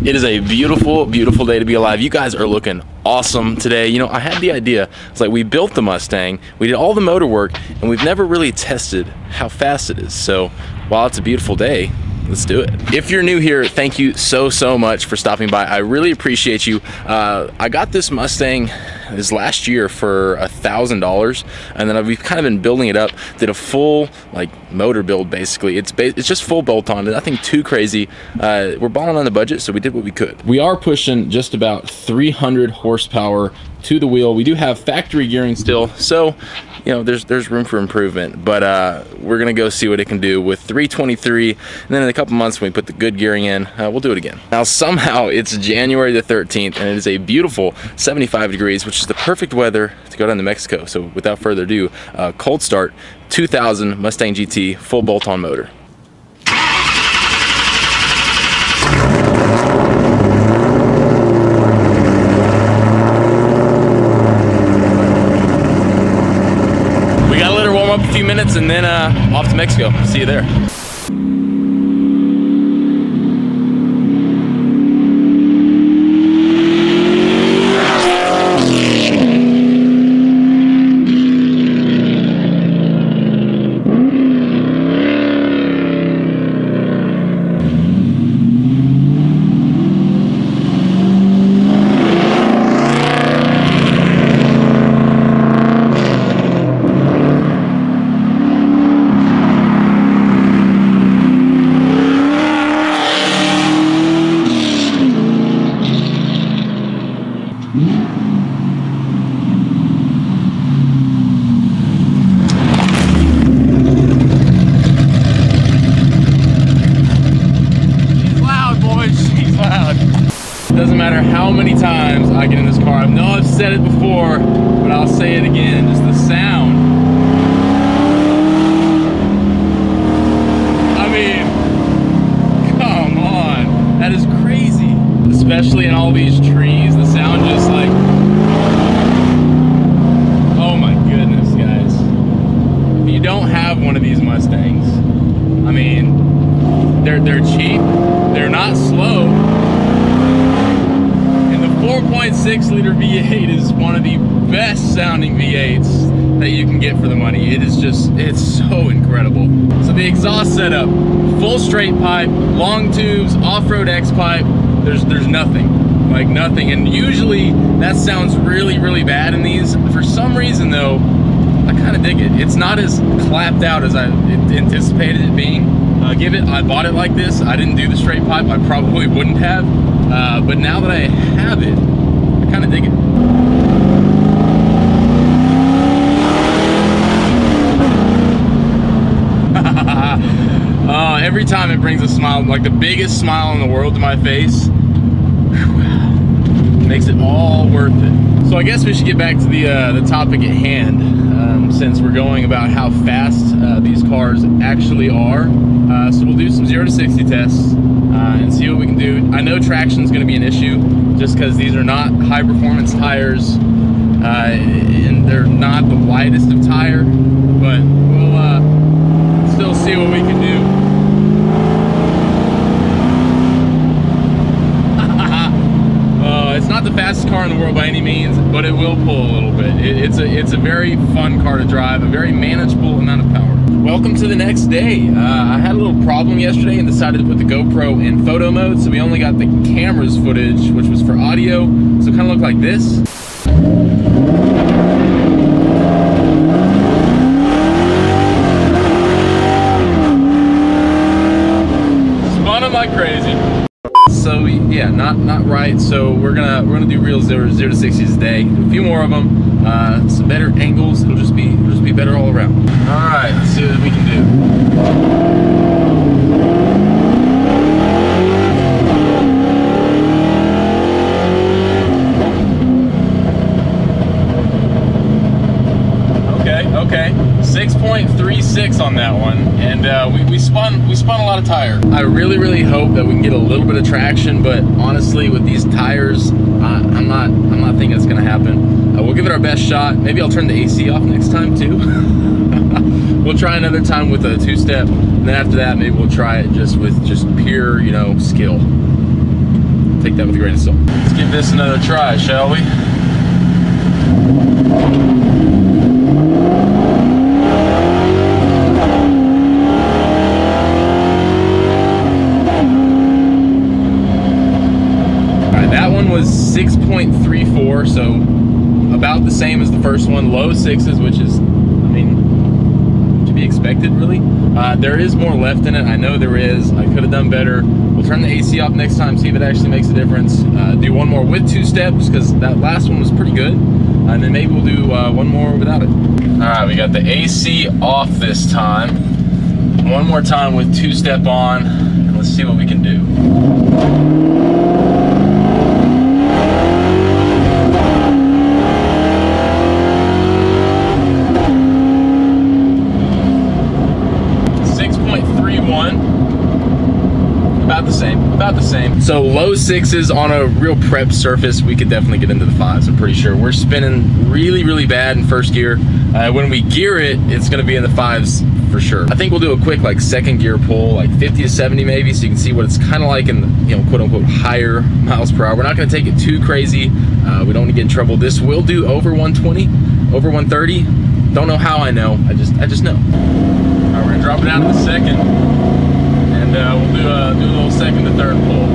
It is a beautiful, beautiful day to be alive. You guys are looking awesome today. You know, I had the idea. It's like we built the Mustang, we did all the motor work, and we've never really tested how fast it is. So while it's a beautiful day, let's do it. If you're new here, thank you so much for stopping by. I really appreciate you. I got this Mustang this last year for $1,000, and then we've kind of been building it up. Did a full like motor build basically. It's just full bolt-on, nothing too crazy. We're balling on the budget, so we did what we could. We are pushing just about 300 horsepower to the wheel. We do have factory gearing still, so you know there's room for improvement, but we're gonna go see what it can do with 323, and then in a couple months when we put the good gearing in, we'll do it again. Now somehow it's January the 13th and it is a beautiful 75 degrees, which is the perfect weather to go down to Mexico. So without further ado, cold start 2000 Mustang GT full bolt-on motor. We gotta let her warm up a few minutes and then off to Mexico. See you there. Doesn't matter how many times I get in this car. I know I've said it before, but I'll say it again. Just the sound. I mean, come on. That is crazy. Especially in all these trees. The sound just like... Oh my goodness, guys. If you don't have one of these Mustangs, I mean, they're cheap. They're not slow. 4.6 liter V8 is one of the best sounding V8s that you can get for the money. It is just, it's so incredible. So the exhaust setup, full straight pipe, long tubes, off-road X pipe, there's nothing, like nothing. And usually that sounds really bad in these. For some reason though, I kind of dig it. It's not as clapped out as I anticipated it being. I bought it like this. I didn't do the straight pipe. I probably wouldn't have. But now that I have it, I kind of dig it. Every time it brings a smile, like the biggest smile in the world to my face. Makes it all worth it. So I guess we should get back to the topic at hand, since we're going about how fast these cars actually are. So we'll do some 0 to 60 tests and see what we can do. I know traction is going to be an issue just because these are not high performance tires and they're not the widest of tire, but we'll still see what we can do. It's not the fastest car in the world by any means, but it will pull a little bit. It's a very fun car to drive, a very manageable amount of power. Welcome to the next day. I had a little problem yesterday and decided to put the GoPro in photo mode, so we only got the camera's footage, which was for audio, so it kind of looked like this. Spun them like crazy. So yeah, not right. So we're gonna do real 0 to 60s today. A few more of them, some better angles. It'll just be better all around. All right, let's see what we can do. Okay, 6.36 on that one, and we spun a lot of tire. I really hope that we can get a little bit of traction, but honestly, with these tires, I'm not thinking it's gonna happen. We'll give it our best shot. Maybe I'll turn the AC off next time too. We'll try another time with a two-step, and then after that, maybe we'll try it just with pure, you know, skill. take that with a grain of salt. Let's give this another try, shall we? Alright, that one was 6.34, so about the same as the first one. Low sixes, which is, I mean, to be expected, really. There is more left in it. I know there is. I could have done better. We'll turn the AC off next time, see if it actually makes a difference. Do one more with 2 steps, because that last one was pretty good. And then maybe we'll do one more without it. Alright, we got the AC off this time. One more time with 2-step on, and let's see what we can do. 6.31. About the same. So low sixes on a real prep surface, we could definitely get into the fives, I'm pretty sure. We're spinning really, really bad in first gear. When we gear it, it's gonna be in the fives for sure. I think we'll do a quick like second gear pull, like 50 to 70 maybe, so you can see what it's kind of like in the, you know, quote unquote higher miles per hour. We're not gonna take it too crazy. We don't want to get in trouble. This will do over 120, over 130. Don't know how I know, I just know. All right, we're gonna drop it out of the second, and we'll do a little second to third pull.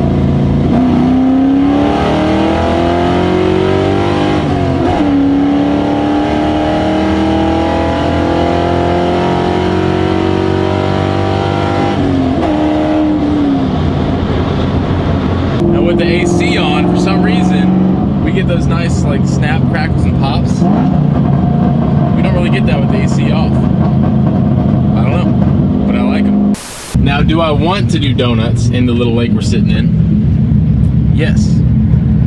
Now with the AC on, for some reason, we get those nice like snap, crackles, and pops. We don't really get that with the AC off. I don't know, but I like them. Now, do I want to do donuts in the little lake we're sitting in? Yes.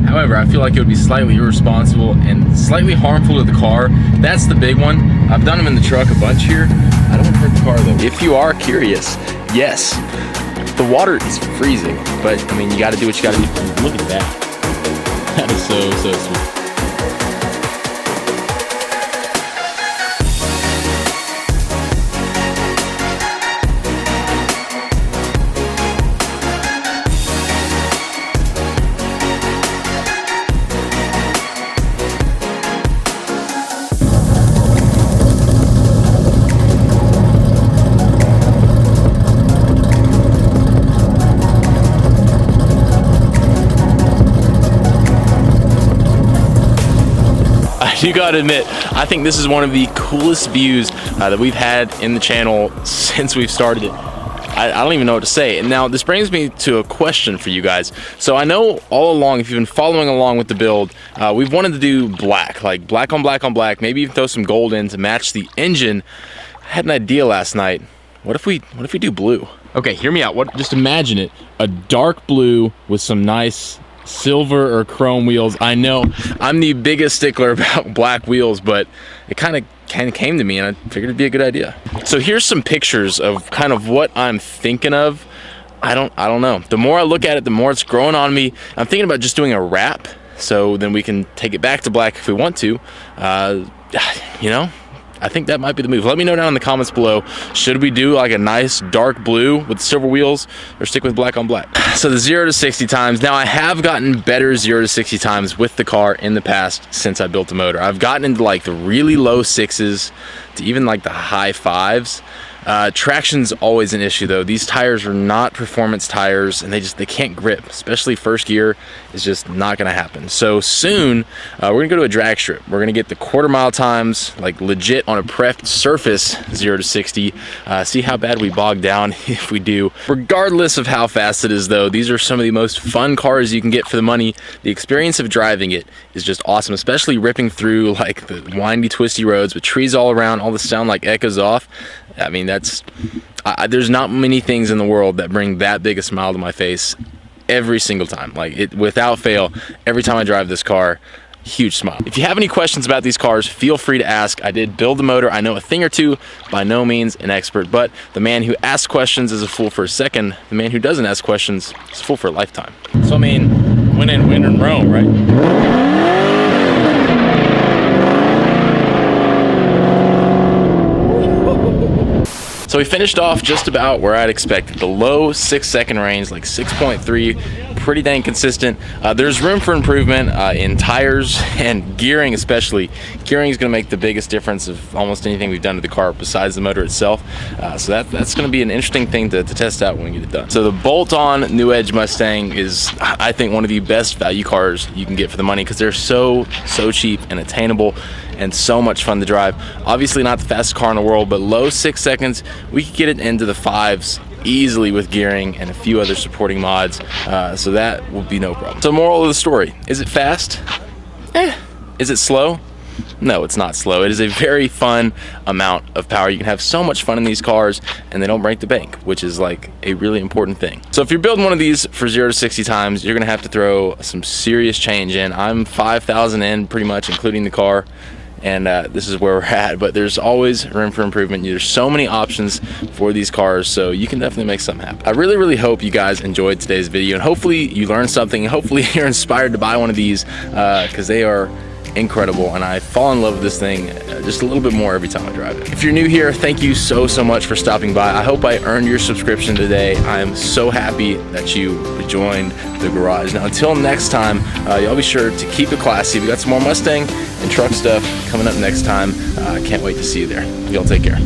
However, I feel like it would be slightly irresponsible and slightly harmful to the car. That's the big one. I've done them in the truck a bunch here. I don't want to hurt the car though. If you are curious, yes, the water is freezing, but I mean, you got to do what you got to do. Look at that. That is so sweet. You gotta admit, I think this is one of the coolest views that we've had in the channel since we've started it. I don't even know what to say. And now this brings me to a question for you guys. So I know all along, if you've been following along with the build, we've wanted to do black, like black on black on black, maybe even throw some gold in to match the engine. I had an idea last night. What if we do blue? Okay, hear me out. Just imagine it, a dark blue with some nice silver or chrome wheels. I know I'm the biggest stickler about black wheels, but it kind of came to me and I figured it'd be a good idea. So here's some pictures of kind of what I'm thinking of. I don't know. The more I look at it, the more it's growing on me. I'm thinking about just doing a wrap, so then we can take it back to black if we want to. You know, I think that might be the move. Let me know down in the comments below. Should we do like a nice dark blue with silver wheels or stick with black on black? So the 0 to 60 times. Now I have gotten better 0 to 60 times with the car in the past since I built the motor. I've gotten into like the really low 6s to even like the high 5s. Traction's always an issue though. These tires are not performance tires and they can't grip, especially first gear is just not gonna happen. So soon we're gonna go to a drag strip. We're gonna get the quarter-mile times like legit on a prepped surface 0 to 60, see how bad we bog down if we do. Regardless of how fast it is though, these are some of the most fun cars you can get for the money. The experience of driving it is just awesome, especially ripping through like the windy, twisty roads with trees all around, all the sound like echoes off. I mean, there's not many things in the world that bring that big a smile to my face every single time. Like, it, without fail, every time I drive this car, huge smile. If you have any questions about these cars, feel free to ask. I did build the motor. I know a thing or two, by no means an expert, but the man who asks questions is a fool for a second. The man who doesn't ask questions is a fool for a lifetime. So, I mean, when in Rome, right? So we finished off just about where I'd expected. The low 6-second range, like 6.3, pretty dang consistent. There's room for improvement in tires and gearing especially. Gearing is going to make the biggest difference of almost anything we've done to the car besides the motor itself. So that's going to be an interesting thing to test out when we get it done. So the Bolt-on New Edge Mustang is, I think, one of the best value cars you can get for the money because they're so cheap and attainable and so much fun to drive. Obviously not the fastest car in the world, but low 6 seconds, we could get it into the 5s easily with gearing and a few other supporting mods, so that will be no problem. So moral of the story, is it fast? Is it slow? No, it's not slow. It is a very fun amount of power. You can have so much fun in these cars and they don't break the bank, which is like a really important thing. So if you're building one of these for 0 to 60 times, you're gonna have to throw some serious change in. I'm 5,000 in pretty much, including the car. And this is where we're at, but there's always room for improvement. There's so many options for these cars, so you can definitely make something happen. I really hope you guys enjoyed today's video, and hopefully you learned something, and hopefully you're inspired to buy one of these because they are incredible, and I fall in love with this thing just a little bit more every time I drive it. If you're new here, thank you so much for stopping by. I hope I earned your subscription today. I am so happy that you joined the garage. Now until next time, y'all be sure to keep it classy. We got some more Mustang and truck stuff coming up next time. I can't wait to see you there. Y'all take care.